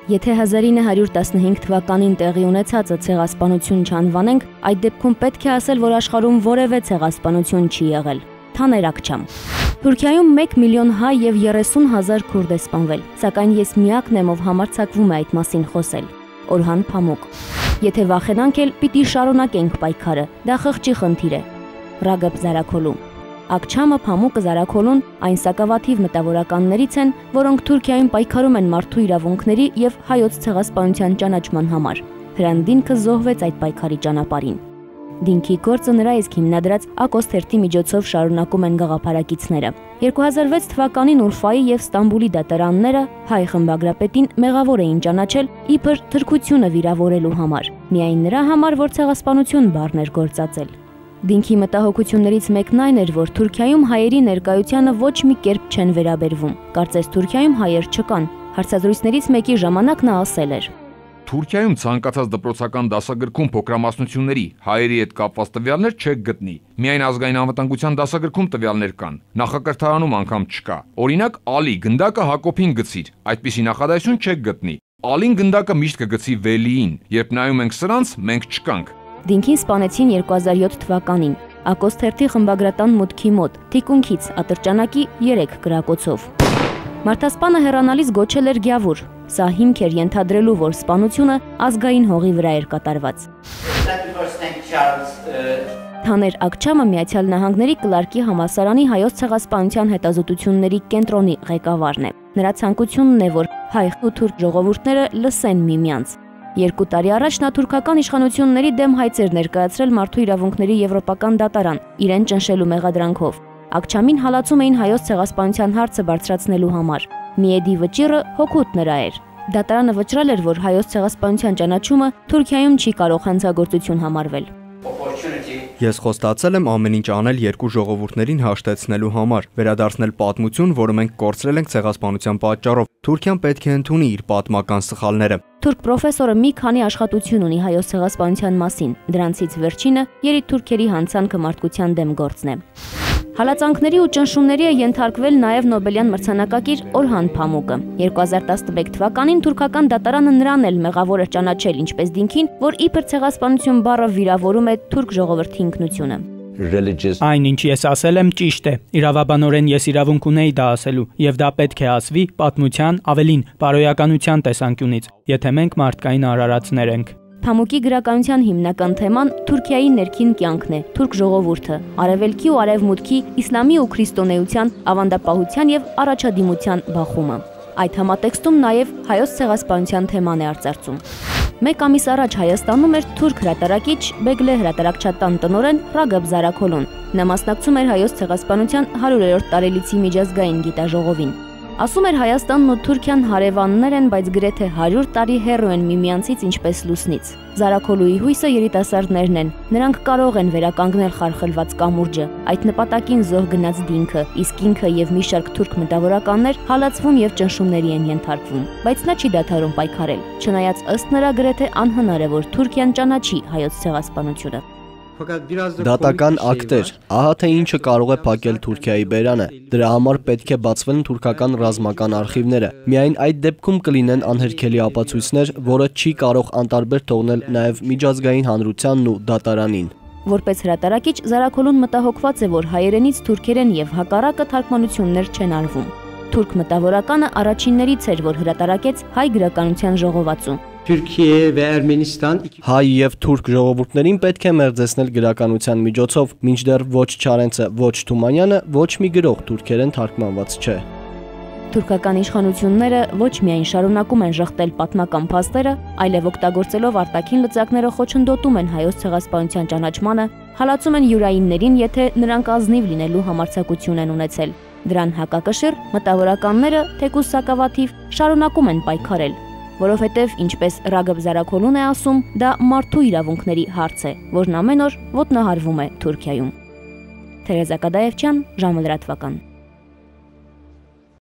Եթե 1915 թվականին տեղի ունեցածը ցեղասպանություն չանվանենք, այդ դեպքում պետք է ասել, որ աշխարհում որևէ ցեղասպանություն չի եղել։ Թաներ Ակչամ։ Թուրքիայում 1 միլիոն հայ եւ 30,000 քուրդ է սպանվել, սակայն ես միակն եմ, ով համարձակվում է այդ մասին խոսել։ Օրհան Փամուկ։ Եթե վախենանք էլ, պիտի շարունակենք պայքարը, դա խղճի խնդիր է։ Ռագեբ Զարաքոլու։ Ակչամը, Փամուկը, Զարաքոլուն այն սակավաթիվ մտավորականներից են, որոնք Թուրքիայում պայքարում են մարդու իրավունքների եւ հայոց ցեղասպանության ճանաչման համար։ Հրանտինքը զոհվեց այդ պայքարի ճանապարհին։ Դինքի գործը նրա իսկ հիմնադրած Ակոստ թերթի միջոցով շարունակում են գաղափարակիցները։ 2006 թվականին Ուրֆայի եւ Ստամբուլի դատարանները հայ խմբագրապետին մեղավոր էին ճանաչել իբր թրքությունը վիրավորելու համար, միայն նրա համար, որ ցեղասպանություն բառն էր գործածել։ Դինքի մտահոգություններից մեկն այն էր, որ Թուրքիայում հայերի ներկայությանը ոչ մի կերպ չեն վերաբերվում։ Կարծես Թուրքիայում հայեր չկան։ Հարցազրույցներից մեկի ժամանակ նա ասել էր. Թուրքիայում ցանկացած դպրոցական դասագրքում փոքրամասնությունների հայերի հետ կապված տվյալներ չեք գտնի։ Միայն ազգային անվտանգության դասագրքում տվյալներ կան։ Նախակրթարանում անգամ չկա։ Օրինակ, Ալի գնդակը Հակոբին գցիր, այդպիսի նախադասություն չեք գտնի։ Ալին գնդակը միշտ կգցի Վելիին, երբ նայում ենք սրանց, մենք չկանք։ Դինքին սպանեցին 2007 թվականին։ Ակոստ թերթի խմբագրատան մուտքի մոտ, թիկունքից ատրճանակի 3 կրակոցով։ Մարդասպանը հեռանալիս գոչել էր Գյավուր։ Սա հիմք էր ենթադրելու, որ սպանությունը ազգային հողի վրա էր կատարված։ Թաներ Ակչամը Միացյալ Նահանգների Կլարկի համալսարանի հայոց ցեղասպանության հետազոտությունների կենտրոնի ղեկավարն է։ Նրա ցանկությունն է, որ հայ ու թուրք ժողովուրդները լսեն միմյանց։ 2 տարի առաջ նա թուրքական իշխանությունների դեմ հայցեր ներկայացրել մարդու իրավունքների եվրոպական դատարան, իրեն ճնշելու մեղադրանքով։ Ակչամին հալածում էին հայոց ցեղասպանության հարցը բարձրացնելու համար։ Միեդի վճիռը հօգուտ նրա էր։ Դատարանը վճռել էր, որ հայոց ցեղասպանության ճանաչումը Թուրքիայում չի կարող հանցագործություն համարվել։ Ես խոստացել եմ ամեն ինչ անել երկու ժողովուրդներին հաշտեցնելու համար, վերադարձնել պատմություն, որը մենք կորցրել ենք ցեղասպանության պատճառով։ Թուրքիան պետք է ընդունի իր պատմական սխալները։ Թուրք պրոֆեսորը մի քանի աշխատություն ունի հայոց ցեղասպանության մասին, դրանցից վերջինը երիտթուրքերի հանցանքը մարդկության դեմ գործն է։ Հալածանքների ու ճնշումների է ենթարկվել նաև Նոբելյան մրցանակակիր Օրհան Փամուկը։ 2011 թվականին թուրքական դատարանը նրան էլ մեղավոր էր ճանաչել, ինչպես Դինքին, որ իբր ցեղասպանություն բառը վիրավորում է թուրք ժողովրդի ինքնությունը։ Այն, ինչ ես ասել եմ, ճիշտ է։ Իրավաբանորեն ես իրավունք ունեի դա ասելու, եւ դա պետք է ասվի պատմության, ավելին, բարոյականության տեսանկյունից, եթե մենք մարդկային արարածներ ենք։ Փամուկի գրականության հիմնական թեման Թուրքիայի ներքին կյանքն է, թուրք ժողովուրդը, արևելքի ու արևմուտքի, իսլամի ու քրիստոնեության, ավանդապահության եւ առաջադիմության բախումը։ Այդ համատեքստում նաև հայոց ցեղասպանության թեման է արծարծում։ Մեկ ամիս առաջ Հայաստանում էր թուրք հրատարակիչ Բեգլե հրատարակչատան տնօրեն Ռագեբ Զարաքոլուն։ Նա մասնակցում էր հայոց ցեղասպանության 100-րդ տարելիցի միջազգային գիտաժողովին։ Ասում էր Հայաստանն ու Թուրքիան հարևաններ են, բայց գրեթե 100 տարի հեռու են միմյանցից ինչպես լուսնից։ Զարաքոլուի հույսը երիտասարդներն են։ Նրանք կարող են վերականգնել խարխլված կամուրջը։ Այդ նպատակին զոհ գնաց Դինքը, իսկ ինքը եւ մի շարք թուրք մտավորականներ հալածվում եւ ճնշումների են ենթարկվում։ Բայց նա չի դադարում պայքարել, չնայած ըստ նրա գրեթե անհնար է, որ Թուրքիան ճանաչի հայոց ցեղասպանությունը։ Դատական ակտեր, ահա թե ինչը կարող է փակել Թուրքիայի բերանը։ Դրա համար պետք է բացվեն թուրքական ռազմական արխիվները։ Միայն այդ դեպքում կլինեն անհերքելի ապացույցներ, որը չի կարող անտարբեր թողնել նաև միջազգային հանրությանն ու դատարանին։ Որպես հրատարակիչ Զարաքոլուն մտահոգված է, որ հայերենից թուրքերեն եւ հակառակը թարգմանություններ չեն արվում։ Թուրք մտավորականը առաջիններից էր, որ հրատարակեց հայ գրականության ժողովածու։ Հայ եւ թուրք ժողովուրդներին պետք է մերձեցնել գրականության միջոցով, մինչդեռ ոչ Չարենցը, ոչ Թումանյանը, ոչ մի գրող թուրքերեն թարգմանված չէ։ Թուրքական իշխանությունները ոչ միայն շարունակում են ժխտել պատմական փաստերը, այլև օգտագործելով արտաքին լծակները խոչընդոտում են հայոց ցեղասպանության ճանաչմանը, հալածում են յուրայիններին, եթե նրանք ազնիվ լինելու համարձակություն են ունեցել։ Դրան հակակշիռ մտավորականները, թեկուզ սակավաթիվ, շարունակում են պայքարել, որովհետև, ինչպես Ռագեբ Զարաքոլուն է ասում, դա մարդու իրավունքների հարց է, որն ամեն օր ոտնահարվում է Թուրքիայում։ Թերեզա Կադաևչյան, ժամը լրատվական։